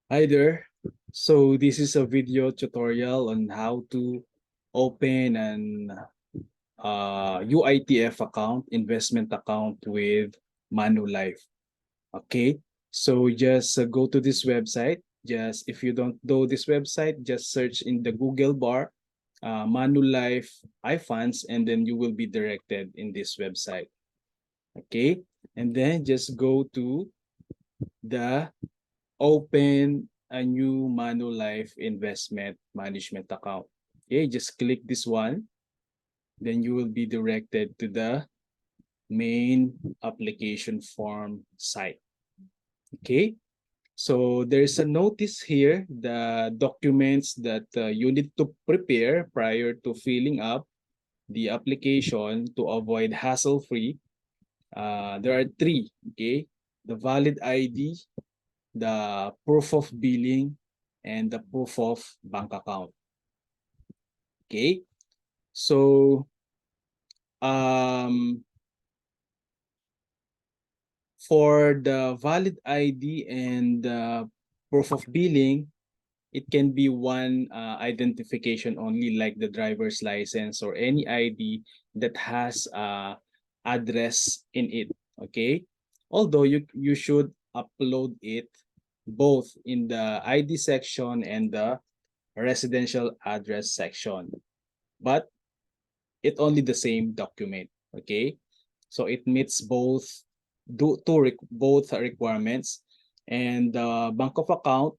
Hi there. So this is a video tutorial on how to open an UITF account, investment account with Manulife. Okay, so just go to this website. Just if you don't know this website, just search in the Google bar Manulife iFunds, and then you will be directed in this website. Okay, and then just go to the open a new Manulife investment management account. Okay, just click this one. Then you will be directed to the main application form site. Okay, so there's a notice here, the documents that you need to prepare prior to filling up the application to avoid hassle-free. There are three, okay? The valid ID, the proof of billing, and the proof of bank account. Okay, so um, for the valid ID and proof of billing, it can be one identification only, like the driver's license or any ID that has address in it. Okay, although you should upload it both in the ID section and the residential address section, but it only the same document. Okay, so it meets both both requirements. And the bank of account,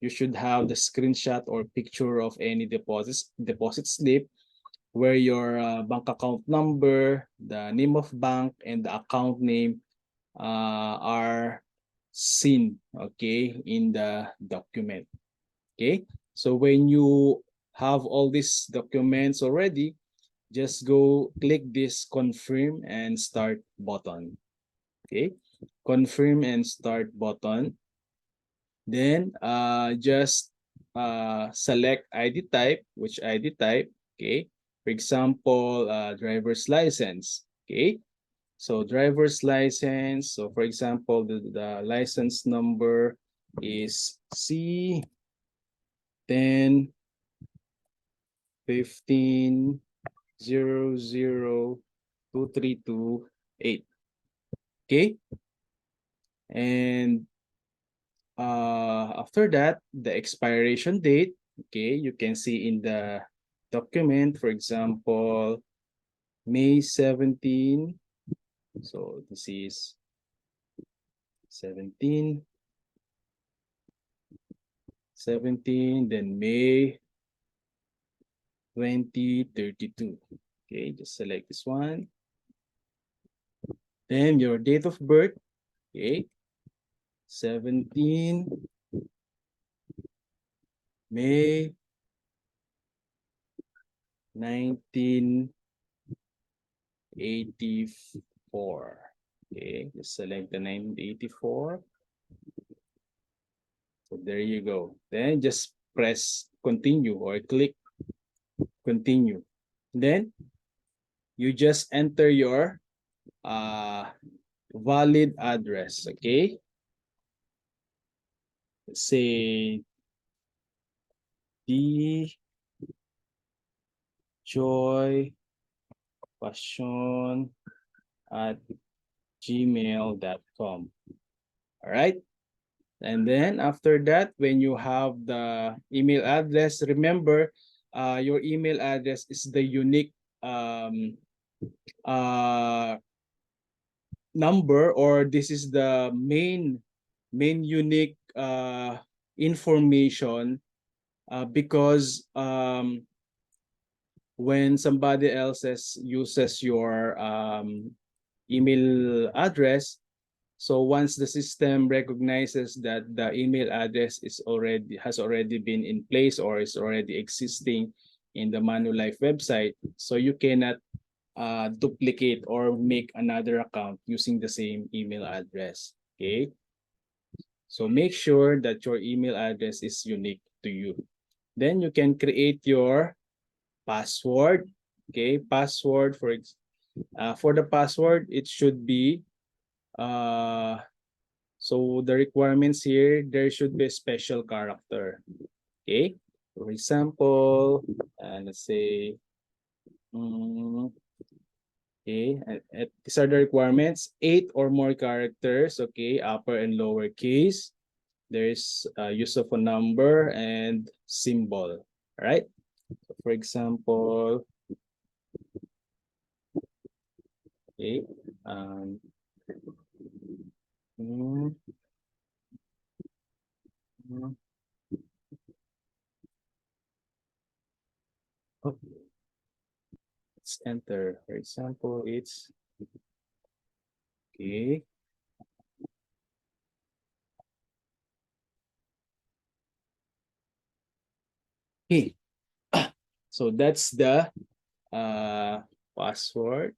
you should have the screenshot or picture of any deposit slip where your bank account number, the name of bank, and the account name are seen, okay, in the document. Okay, so when you have all these documents already, just go click this confirm and start button. Okay, confirm and start button. Then just select ID type, which ID type. Okay, for example, driver's license. Okay, so driver's license. So for example, the license number is C10-15-00-2328. Okay, and after that, the expiration date, okay, you can see in the document, for example, May 17. So this is 17, 17, then May 2032. Okay, just select this one. Then your date of birth, okay, 17 May 1984. Okay, just select the 1984. So there you go. Then just press continue or click continue. Then you just enter your valid address. Okay, say the joy passion at gmail.com. All right. And then after that, when you have the email address, remember your email address is the unique uh, number, or this is the main unique information, because when somebody else uses your email address, so once the system recognizes that the email address has already been in place or is already existing in the Manulife website, so you cannot duplicate or make another account using the same email address. Okay, so make sure that your email address is unique to you. Then you can create your password. Okay, password for the password, it should be So the requirements here, there should be a special character. Okay. For example, let's say, okay, these are the requirements. 8 or more characters. Okay, upper and lower case. There's use of a number and symbol. Right. So for example, okay, um, mm, mm, oh, let's enter. For example, it's okay. Okay. So that's the password.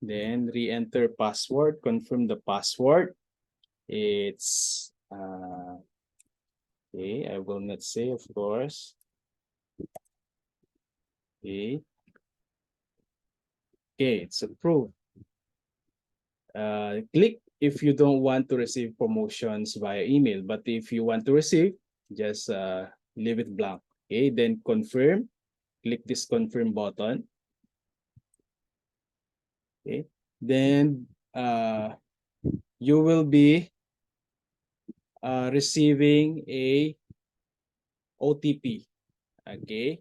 Then re-enter password, confirm the password. It's okay, I will not say, of course. Okay. Okay, it's approved. Click if you don't want to receive promotions via email, but if you want to receive, just leave it blank. Okay, then confirm. Click this confirm button. Okay, then you will be receiving a OTP. Okay,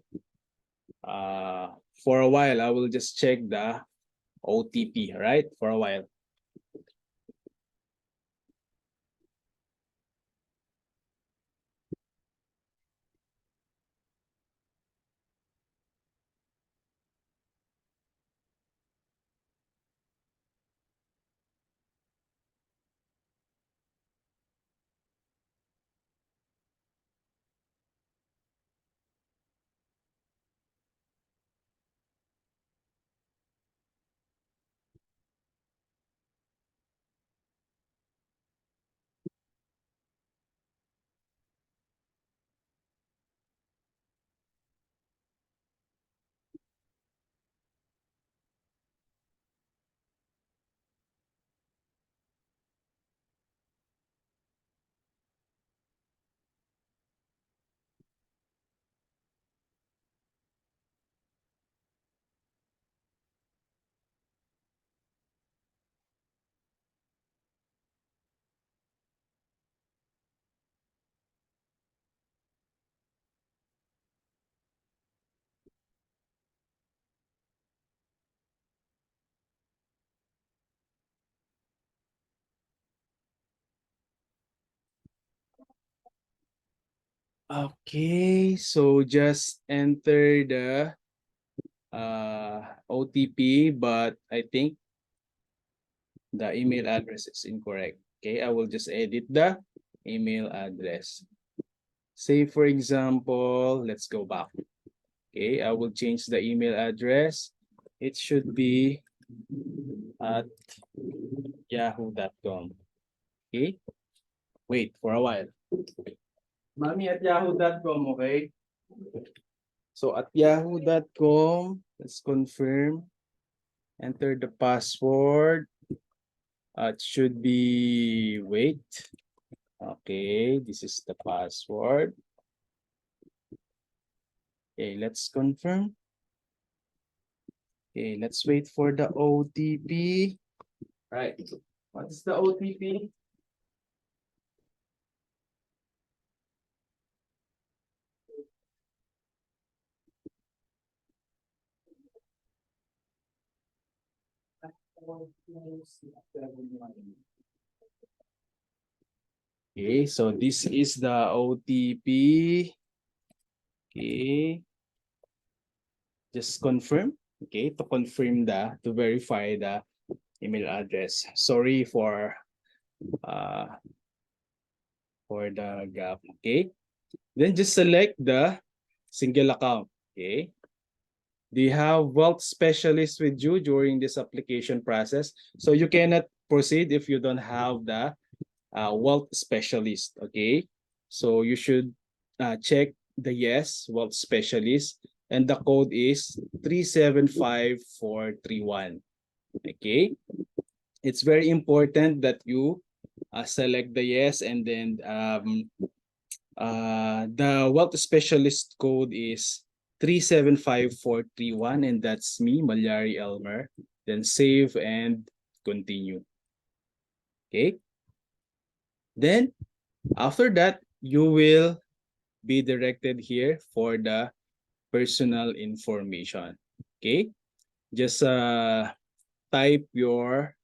for a while, I will just check the OTP, right? For a while. Okay, so just enter the OTP, but I think the email address is incorrect. Okay, I will just edit the email address. Say for example, let's go back. Okay, I will change the email address. It should be at yahoo.com. Okay, wait for a while. Mami at yahoo.com, okay? So at yahoo.com, let's confirm. Enter the password. It should be, wait. Okay, this is the password. Okay, let's confirm. Okay, let's wait for the OTP. Right. What is the OTP? Okay, so this is the OTP. Okay. Just confirm. Okay, to confirm to verify the email address. Sorry uh for the gap. Okay. Then just select the single account. Okay. Do you have wealth specialist with you during this application process? So you cannot proceed if you don't have the wealth specialist. Okay. So you should check the yes wealth specialist, and the code is 375431. Okay. It's very important that you select the yes, and then the wealth specialist code is 375431, and that's me, Malyari Elmer. Then save and continue. Okay. Then after that, you will be directed here for the personal information. Okay. Just type your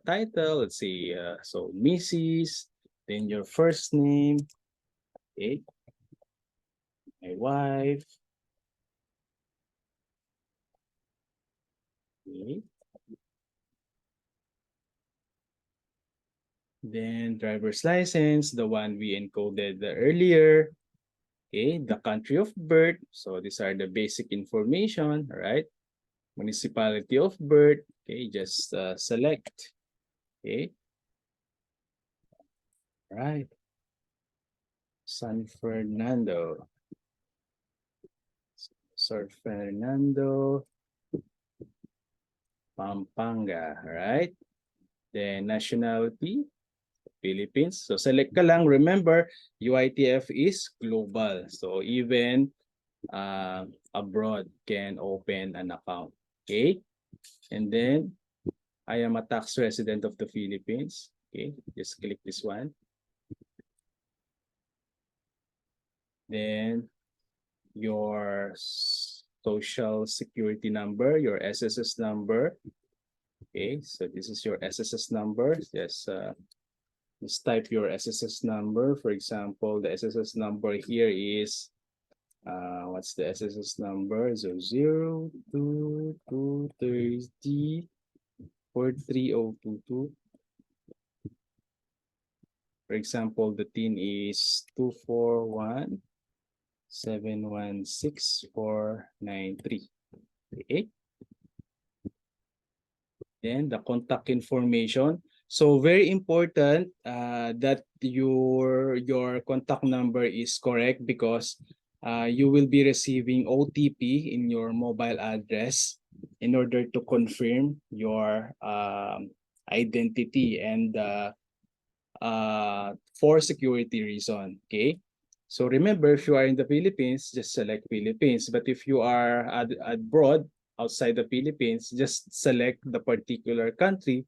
title. Let's see. So Mrs. Then your first name. Okay. My wife. Okay. Then driver's license, the one we encoded earlier. Okay, the country of birth. So these are the basic information, all right? Municipality of birth. Okay, just select. Okay, all right. San Fernando. San Fernando, Pampanga, all right? Then nationality, Philippines. So select ka lang. Remember, UITF is global. So even abroad can open an account. Okay. And then I am a tax resident of the Philippines. Okay. Just click this one. Then your social security number, your SSS number. Okay. So this is your SSS number. Just type your SSS number. For example, the SSS number here is what's the SSS number? So 02230 43022. For example, the TIN is 241716493. Okay. Then the contact information. So very important that your contact number is correct, because you will be receiving OTP in your mobile address in order to confirm your identity, and for security reason. Okay. So remember, if you are in the Philippines, just select Philippines. But if you are abroad, outside the Philippines, just select the particular country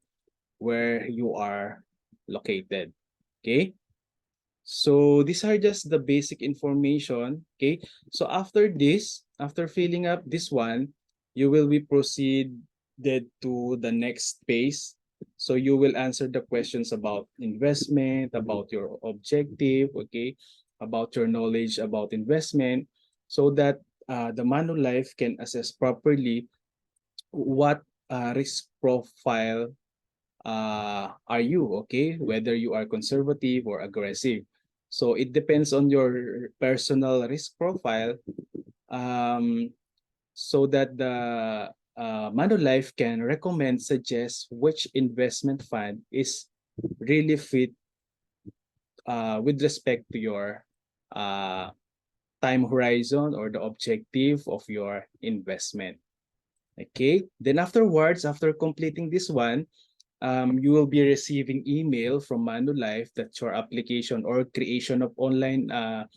where you are located. Okay. So these are just the basic information. Okay. So after this, after filling up this one, you will be proceeded to the next phase. So you will answer the questions about investment, about your objective, okay, about your knowledge about investment, so that the Manulife can assess properly what risk profile are you, okay, whether you are conservative or aggressive. So it depends on your personal risk profile, um, so that the Manulife can recommend, suggest which investment fund is really fit with respect to your uh, time horizon or the objective of your investment. Okay, then afterwards, after completing this one, you will be receiving email from Manulife that your application or creation of online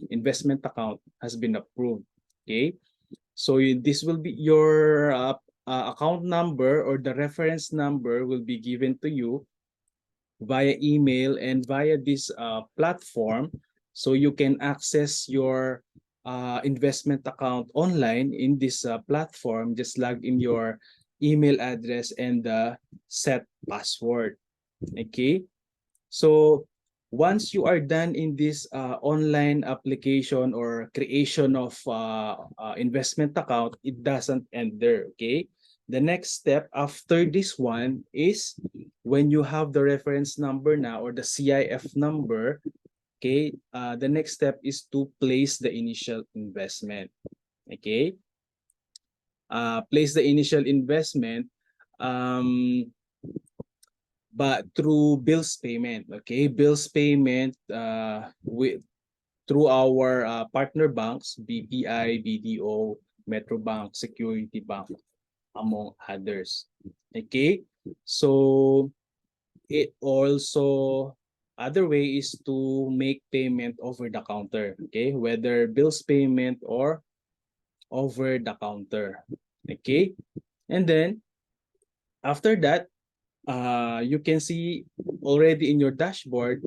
investment account has been approved. Okay, so this will be your account number, or the reference number will be given to you via email and via this platform, so you can access your investment account online in this platform. Just log in your email address and the set password. Okay, so once you are done in this online application or creation of investment account, it doesn't end there. Okay, the next step after this one is when you have the reference number now, or the CIF number. Okay, the next step is to place the initial investment. Okay, place the initial investment but through bills payment. Okay, bills payment with through our partner banks, BPI, BDO, Metrobank, Security Bank, among others. Okay, so it also other way is to make payment over the counter, okay, whether bills payment or over the counter, okay. And then after that, you can see already in your dashboard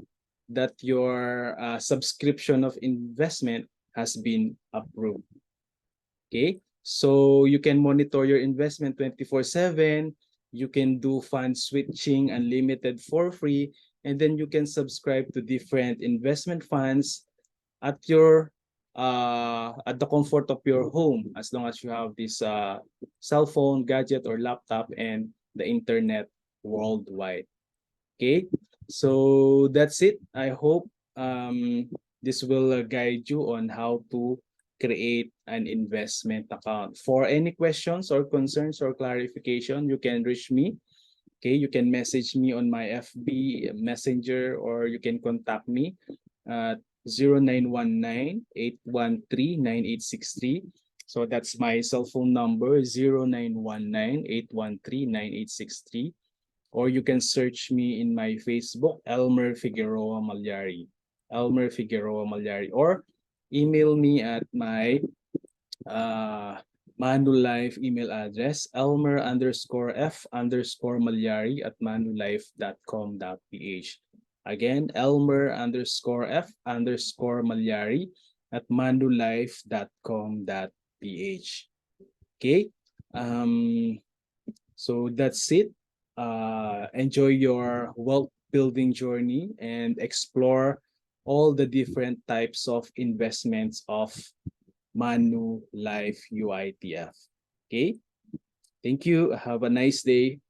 that your subscription of investment has been approved. Okay, so you can monitor your investment 24/7. You can do fund switching unlimited for free, and then you can subscribe to different investment funds at your at the comfort of your home, as long as you have this cell phone, gadget, or laptop, and the internet worldwide. Okay, so that's it. I hope this will guide you on how to create an investment account. For any questions or concerns or clarification, you can reach me. Okay, you can message me on my FB Messenger, or you can contact me at 0919-813-9863. So that's my cell phone number, 0919-813-9863. Or you can search me in my Facebook, Elmer Figueroa Malyari. Elmer Figueroa Malyari. Or email me at my uh, Manulife email address, elmer_f_malyari at manulife.com.ph. Again, elmer_f_malyari at manulife.com.ph. Okay. So that's it. Enjoy your wealth building journey and explore all the different types of investments of Manulife UITF. Okay. Thank you. Have a nice day.